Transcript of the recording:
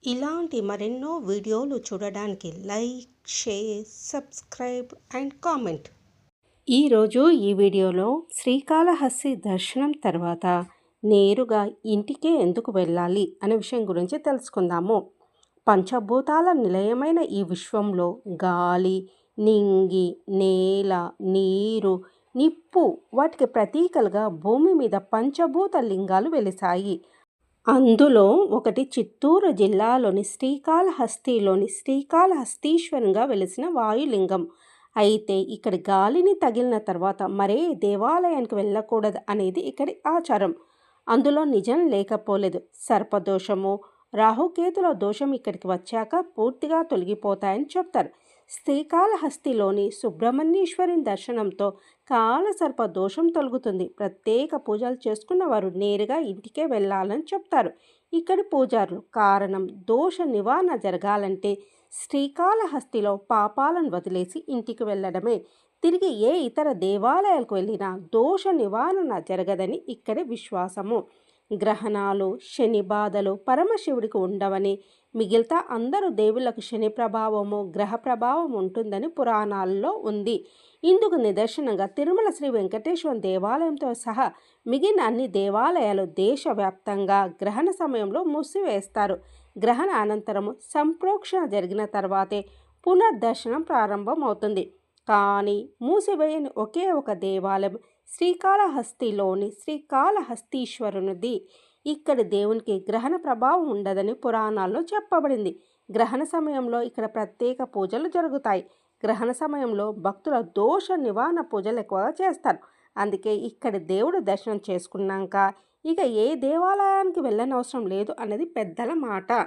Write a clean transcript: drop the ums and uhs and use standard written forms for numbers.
ఇలాంటి మరెన్నో వీడియోలు చూడడానికి like, share, subscribe and comment. ఈరోజు ఈ వీడియోలో శ్రీకాళహస్తి దర్శనం తర్వాత నేరుగా ఇంటికే ఎందుకు వెళ్ళాలి అనే విషయం గురించి తెలుసుకుందాము. పంచభూతాల నిలయమైన ఈ విశ్వంలో గాలి, నింగి, నేల, నీరు, నిప్పు వాటికి ప్రతీకలుగా భూమి మీద పంచభూత లింగాలు వెలిశాయి. అందులో ఒకటి చిత్తూరు జిల్లాలోని శ్రీకాళహస్తిలోని శ్రీకాళహస్తీశ్వరంగా వెలిసిన వాయులింగం. అయితే ఇక్కడి గాలిని తగిలిన తర్వాత మరే దేవాలయానికి వెళ్ళకూడదు అనేది ఇక్కడి ఆచారం. అందులో నిజం లేకపోలేదు. సర్పదోషము, రాహుకేతుల దోషం ఇక్కడికి వచ్చాక పూర్తిగా తొలగిపోతాయని చెప్తారు. శ్రీకాళహస్తిలోని సుబ్రహ్మణ్యేశ్వరి దర్శనంతో కాలసర్ప దోషం తొలగుతుంది. ప్రత్యేక పూజలు చేసుకున్న వారు నేరుగా ఇంటికే వెళ్ళాలని చెప్తారు ఇక్కడి పూజారులు. కారణం, దోష నివారణ జరగాలంటే శ్రీకాళహస్తిలో పాపాలను వదిలేసి ఇంటికి వెళ్ళడమే. తిరిగి ఏ ఇతర దేవాలయాలకు వెళ్ళినా దోష నివారణ జరగదని ఇక్కడి విశ్వాసము. గ్రహణాలు, శని బాధలు పరమశివుడికి ఉండవని, మిగిలితా అందరూ దేవుళ్లకు శని ప్రభావము, గ్రహ ప్రభావం ఉంటుందని పురాణాల్లో ఉంది. ఇందుకు నిదర్శనంగా తిరుమల శ్రీ వెంకటేశ్వర దేవాలయంతో సహా మిగిలిన అన్ని దేవాలయాలు దేశవ్యాప్తంగా గ్రహణ సమయంలో మూసివేస్తారు. గ్రహణ అనంతరము సంప్రోక్షణ జరిగిన తర్వాతే పునర్దర్శనం ప్రారంభమవుతుంది. కానీ మూసివేయని ఒకే ఒక దేవాలయం శ్రీకాళహస్తిలోని శ్రీకాళహస్తీశ్వరునిది. ఇక్కడి దేవునికి గ్రహణ ప్రభావం ఉండదని పురాణాల్లో చెప్పబడింది. గ్రహణ సమయంలో ఇక్కడ ప్రత్యేక పూజలు జరుగుతాయి. గ్రహణ సమయంలో భక్తుల దోష నివారణ పూజలు ఎక్కువగా చేస్తారు. అందుకే ఇక్కడి దేవుడు దర్శనం చేసుకున్నాక ఇక ఏ దేవాలయానికి వెళ్ళనవసరం లేదు అనేది పెద్దల మాట.